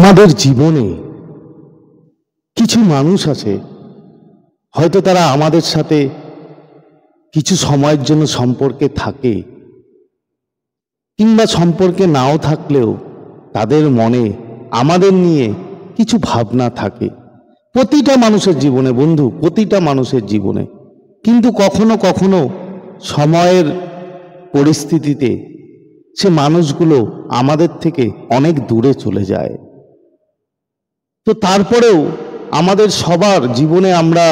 আমাদের জীবনে কিছু মানুষ আছে, হয়তো তারা আমাদের সাথে কিছু সময়ের জন্য সম্পর্কে থাকে, কিংবা সম্পর্কে নাও থাকলেও তাদের মনে আমাদের নিয়ে কিছু ভাবনা থাকে। প্রতিটা মানুষের জীবনে বন্ধু, প্রতিটা মানুষের জীবনে। কিন্তু কখনো কখনো সময়ের পরিস্থিতিতে সে মানুষগুলো আমাদের থেকে অনেক দূরে চলে যায়। তো তারপরেও আমাদের সবার জীবনে আমরা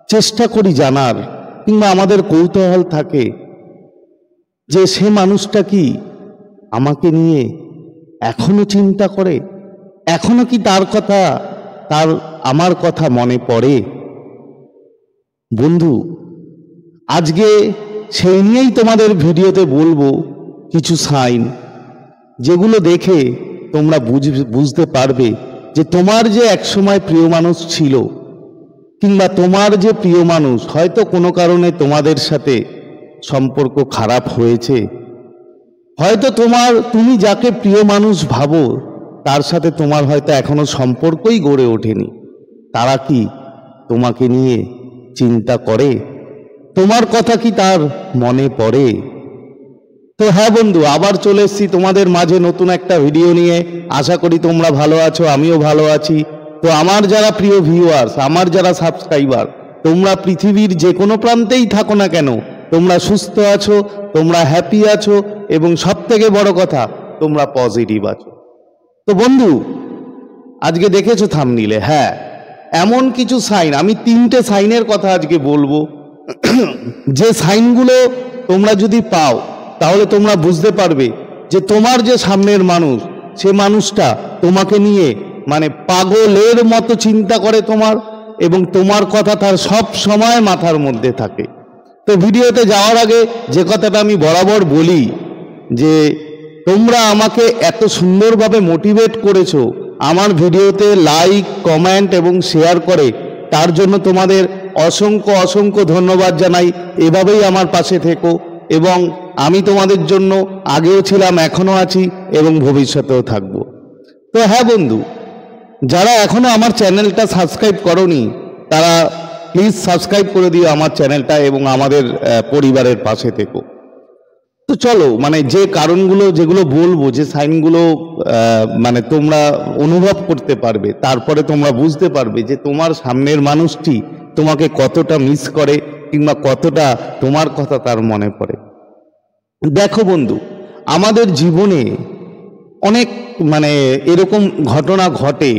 চেষ্টা করি জানার, কিংবা আমাদের কৌতূহল থাকে যে সে মানুষটা কি আমাকে নিয়ে এখনো চিন্তা করে, এখনো কি তার কথা, তার আমার কথা মনে পড়ে। বন্ধু, আজকে সেই নিয়েই তোমাদের ভিডিওতে বলবো কিছু সাইন, যেগুলো দেখে তোমরা বুঝতে পারবে যে তোমার যে একসময় প্রিয় মানুষ ছিল, কিংবা তোমার যে প্রিয় মানুষ হয়তো কোনো কারণে তোমাদের সাথে সম্পর্ক খারাপ হয়েছে, হয়তো তুমি যাকে প্রিয় মানুষ ভাবো তার সাথে তোমার হয়তো এখনো সম্পর্কই গড়ে ওঠেনি। তারা কি তোমাকে নিয়ে চিন্তা করে? তোমার কথা কি তার মনে পড়ে? তো হ্যাঁ বন্ধু, আবার চলে এসেছি তোমাদের মাঝে নতুন একটা ভিডিও নিয়ে। আশা করি তোমরা ভালো আছো, আমিও ভালো আছি। তো আমার যারা প্রিয় ভিউয়ার্স, আমার যারা সাবস্ক্রাইবার, তোমরা পৃথিবীর যে কোনো প্রান্তেই থাকো না কেন, তোমরা সুস্থ আছো, তোমরা হ্যাপি আছো, এবং সব থেকে বড় কথা তোমরা পজিটিভ আছো। তো বন্ধু, আজকে দেখেছো থাম্বনেইলে, হ্যাঁ এমন কিছু সাইন, আমি 3টে সাইনের কথা আজকে বলবো। যে সাইনগুলো তোমরা যদি পাও তাহলে তোমরা বুঝতে পারবে যে তোমার যে সামনের মানুষ, সে মানুষটা তোমাকে নিয়ে মানে পাগলের মতো চিন্তা করে তোমার, এবং তোমার কথা তার সব সময় মাথার মধ্যে থাকে। তো ভিডিওতে যাওয়ার আগে যে কথাটা আমি বরাবর বলি, যে তোমরা আমাকে এত সুন্দরভাবে মোটিভেট করেছো আমার ভিডিওতে লাইক, কমেন্ট এবং শেয়ার করে, তার জন্য তোমাদের অসংখ্য অসংখ্য ধন্যবাদ জানাই। এভাবেই আমার পাশে থেকো, এবং আমি তোমাদের জন্য আগেও ছিলাম, এখনো আছি, এবং ভবিষ্যতেও থাকব। তো হ্যাঁ বন্ধু, যারা এখনো আমার চ্যানেলটা সাবস্ক্রাইব করোনি তারা প্লিজ সাবস্ক্রাইব করে দিও আমার চ্যানেলটা, এবং আমাদের পরিবারের পাশে থেকো। তো চলো, মানে যে কারণগুলো যেগুলো বলবো, যে সাইনগুলো মানে তোমরা অনুভব করতে পারবে, তারপরে তোমরা বুঝতে পারবে যে তোমার সামনের মানুষটি তোমাকে কতটা মিস করে, কিংবা কতটা তোমার কথা তার মনে পড়ে। দেখো বন্ধু, আমাদের জীবনে অনেক মানে এরকম ঘটনা ঘটে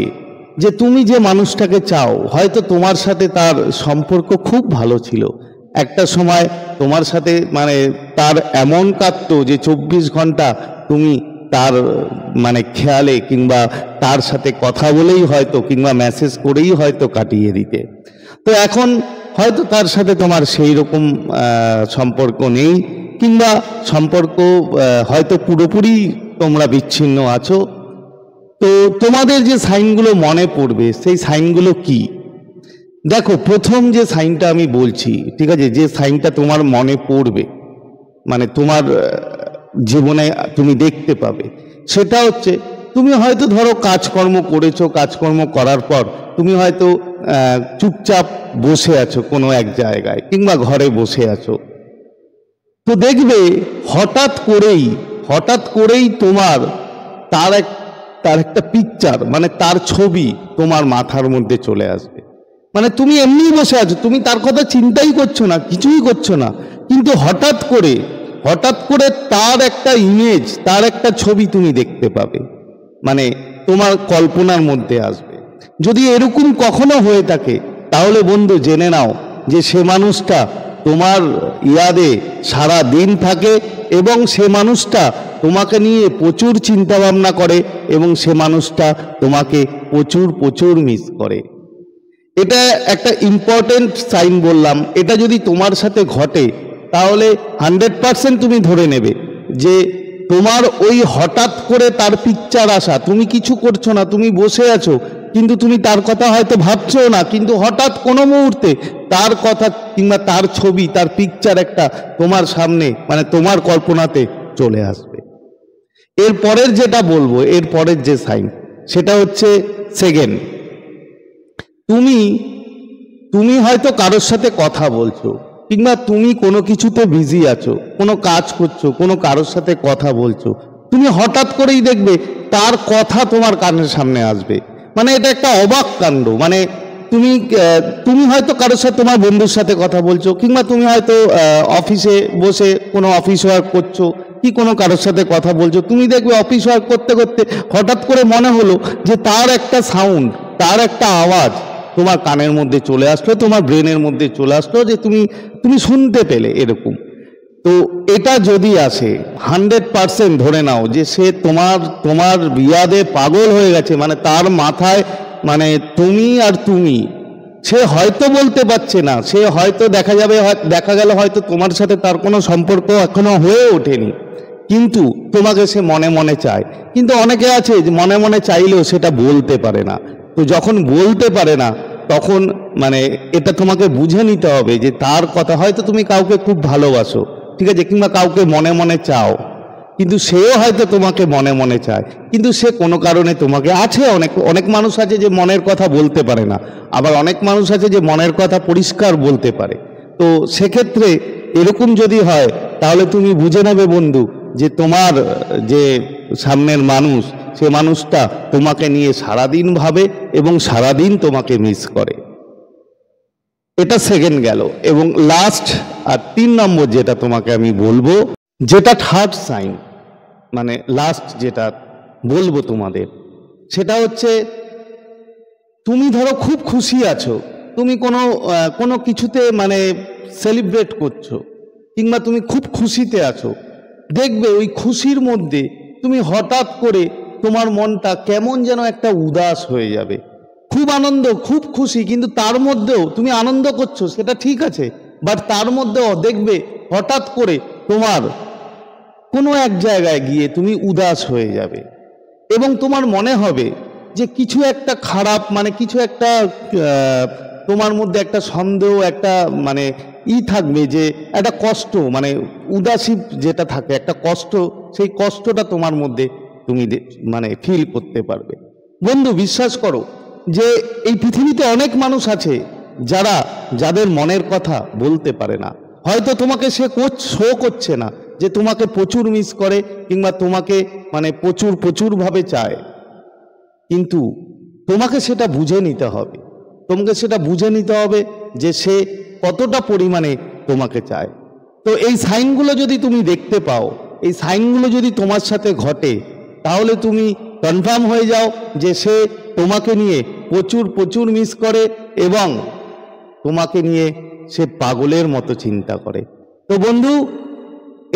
যে তুমি যে মানুষটাকে চাও, হয়তো তোমার সাথে তার সম্পর্ক খুব ভালো ছিল, একটা সময় তোমার সাথে মানে তার এমন কাটতো যে 24 ঘন্টা তুমি তার মানে খেয়ালে, কিংবা তার সাথে কথা বলেই হয়তো, কিংবা মেসেজ করেই হয়তো কাটিয়ে দিতে। তো এখন হয়তো তার সাথে তোমার সেই রকম সম্পর্ক নেই, কিংবা সম্পর্ক হয়তো পুরোপুরি তোমরা বিচ্ছিন্ন আছো। তো তোমাদের যে সাইনগুলো মনে পড়বে, সেই সাইনগুলো কি? দেখো, প্রথম যে সাইনটা আমি বলছি, ঠিক আছে, যে সাইনটা তোমার মনে পড়বে, মানে তোমার জীবনে তুমি দেখতে পাবে, সেটা হচ্ছে তুমি হয়তো ধরো কাজকর্ম করেছো, কাজকর্ম করার পর তুমি হয়তো চুপচাপ বসে আছো কোনো এক জায়গায়, কিংবা ঘরে বসে আছো। তো দেখবে হঠাৎ করেই তোমার তার একটা পিকচার, মানে তার ছবি তোমার মাথার মধ্যে চলে আসবে। মানে তুমি এমনি বসে আছো, তুমি তার কথা চিন্তাই করছো না, কিছুই করছো না, কিন্তু হঠাৎ করে তার একটা ইমেজ, তার একটা ছবি তুমি দেখতে পাবে, মানে তোমার কল্পনার মধ্যে আসবে। যদি এরকম কখনো হয়ে থাকে, তাহলে বন্ধু জেনে নাও যে সে মানুষটা তোমার ইয়াদে সারা দিন থাকে, এবং সে মানুষটা তোমাকে নিয়ে প্রচুর চিন্তা ভাবনা করে, এবং সে মানুষটা তোমাকে প্রচুর মিস করে। এটা একটা ইম্পর্টেন্ট সাইন বললাম। এটা যদি তোমার সাথে ঘটে তাহলে 100% তুমি ধরে নেবে যে তোমার ওই হঠাৎ করে তার পিকচার আসা, তুমি কিছু করছো না, তুমি বসে আছো, কিন্তু তুমি তার কথা হয়তো ভাবছো না, কিন্তু হঠাৎ কোনো মুহূর্তে তার কথা, কিংবা তার ছবি, তার পিকচার একটা তোমার সামনে, মানে তোমার কল্পনাতে চলে আসবে। এরপরের যেটা বলবো, এরপরের যে সাইন, সেটা হচ্ছে সেকেন্ড, তুমি হয়তো কারোর সাথে কথা বলছো, কিংবা তুমি কোনো কিছুতে বিজি আছো, কোনো কাজ করছো, কোনো কারোর সাথে কথা বলছো, তুমি হঠাৎ করেই দেখবে তার কথা তোমার কানের সামনে আসবে। মানে এটা একটা অবাক কাণ্ড। মানে তুমি হয়তো কারোর সাথে, তোমার বন্ধুর সাথে কথা বলছো, কিংবা তুমি হয়তো অফিসে বসে কোনো অফিস ওয়ার্ক করছো, কি কোনো কারোর সাথে কথা বলছো, তুমি দেখবে অফিস ওয়ার্ক করতে করতে হঠাৎ করে মনে হলো যে তার একটা সাউন্ড, তার একটা আওয়াজ তোমার কানের মধ্যে চলে আসলো, তোমার ব্রেনের মধ্যে চলে আসলো, যে তুমি শুনতে পেলে এরকম। তো এটা যদি আসে 100% ধরে নাও যে সে তোমার বিয়াদে পাগল হয়ে গেছে। মানে তার মাথায় মানে তুমি আর তুমি, সে হয়তো বলতে পারছে না, সে হয়তো দেখা গেল হয়তো তোমার সাথে তার কোনো সম্পর্ক এখনো হয়ে ওঠেনি, কিন্তু তোমাকে সে মনে মনে চায়। কিন্তু অনেকে আছে যে মনে মনে চাইলেও সেটা বলতে পারে না। তো যখন বলতে পারে না, তখন মানে এটা তোমাকে বুঝে নিতে হবে যে তার কথা, হয়তো তুমি কাউকে খুব ভালোবাসো, ঠিক আছে, কিংবা কাউকে মনে মনে চাও, কিন্তু সেও হয়তো তোমাকে মনে মনে চায়, কিন্তু সে কোনো কারণে তোমাকে, আছে অনেক মানুষ আছে যে মনের কথা বলতে পারে না, আবার অনেক মানুষ আছে যে মনের কথা পরিষ্কার বলতে পারে। তো সেক্ষেত্রে এরকম যদি হয়, তাহলে তুমি বুঝে নেবে বন্ধু যে তোমার যে সামনের মানুষ, সে মানুষটা তোমাকে নিয়ে সারাদিন ভাবে এবং সারাদিন তোমাকে মিস করে। এটা সেকেন্ড গেল। এবং লাস্ট আর 3 নম্বর যেটা তোমাকে আমি বলবো, যেটা থার্ড সাইন, মানে লাস্ট যেটা বলবো তোমাদের, সেটা হচ্ছে তুমি ধরো খুব খুশি আছো, তুমি কোনো কিছুতে মানে সেলিব্রেট করছো, কিংবা তুমি খুব খুশিতে আছো, দেখবে ওই খুশির মধ্যে তুমি হঠাৎ করে তোমার মনটা কেমন যেন একটা উদাস হয়ে যাবে। খুব আনন্দ, খুব খুশি, কিন্তু তার মধ্যেও তুমি আনন্দ করছো, সেটা ঠিক আছে, বাট তার মধ্যেও দেখবে হঠাৎ করে তোমার কোনো এক জায়গায় গিয়ে তুমি উদাস হয়ে যাবে, এবং তোমার মনে হবে যে কিছু একটা খারাপ, মানে কিছু একটা তোমার মধ্যে একটা সন্দেহ, একটা মানে থাকবে, যে একটা কষ্ট, মানে উদাসী যেটা থাকে, একটা কষ্ট, সেই কষ্টটা তোমার মধ্যে তুমি মানে ফিল করতে পারবে। বন্ধু, বিশ্বাস করো যে এই পৃথিবীতে অনেক মানুষ আছে যাদের মনের কথা বলতে পারে না। হয়তো তোমাকে সে শো করছে না যে তোমাকে প্রচুর মিস করে, কিংবা তোমাকে মানে প্রচুর ভাবে চায়, কিন্তু তোমাকে সেটা বুঝে নিতে হবে। তোমাকে সেটা বুঝে নিতে হবে যে সে কতটা পরিমাণে তোমাকে চায়। তো এই সাইনগুলো যদি তুমি দেখতে পাও, এই সাইনগুলো যদি তোমার সাথে ঘটে, তাহলে তুমি কনফার্ম হয়ে যাও যে সে তোমাকে নিয়ে প্রচুর মিস করে, এবং তোমাকে নিয়ে সে পাগলের মতো চিন্তা করে। তো বন্ধু,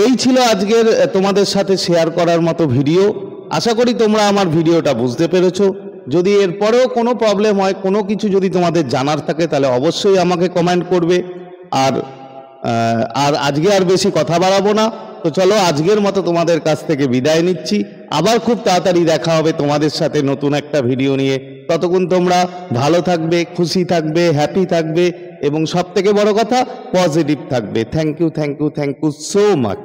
এই ছিল আজকের তোমাদের সাথে শেয়ার করার মতো ভিডিও। আশা করি তোমরা আমার ভিডিওটা বুঝতে পেরেছো। যদি এরপরেও কোনো প্রবলেম হয়, কোনো কিছু যদি তোমাদের জানার থাকে, তাহলে অবশ্যই আমাকে কমেন্ট করবে। আর আজকে আর বেশি কথা বাড়াবো না। তো চলো, আজকের মতো তোমাদের কাছ থেকে বিদায় নিচ্ছি। আবার খুব তাড়াতাড়ি দেখা হবে তোমাদের সাথে নতুন একটা ভিডিও নিয়ে। ততক্ষণ তোমরা ভালো থাকবে, খুশি থাকবে, হ্যাপি থাকবে, এবং সব থেকে বড় কথা, পজিটিভ থাকবে। Thank you so much.